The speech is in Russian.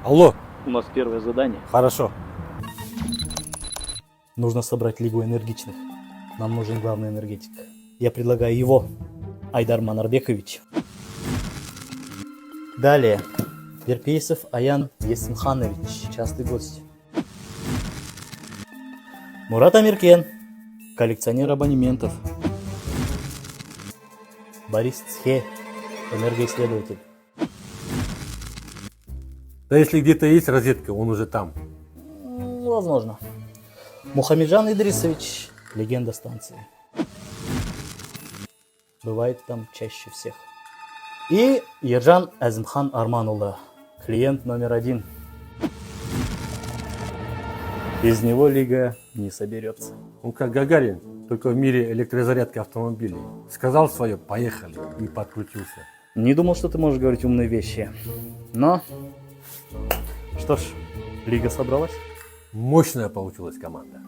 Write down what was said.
Алло. У нас первое задание. Хорошо. Нужно собрать Лигу энергичных. Нам нужен главный энергетик. Я предлагаю его, Айдар Манарбекович. Далее. Верпейсов Аян Есимханович, частый гость. Мурат Амиркен, коллекционер абонементов. Борис Цхе, энергоисследователь. Да если где-то есть розетка, он уже там. Возможно. Мухамеджан Идрисович, легенда станции. Бывает там чаще всех. И Ержан Азимхан Арманула, клиент номер 1. Без него лига не соберется. Он как Гагарин, только в мире электрозарядки автомобилей. Сказал свое, поехали, и подключился. Не думал, что ты можешь говорить умные вещи. Но, что ж, лига собралась. Мощная получилась команда.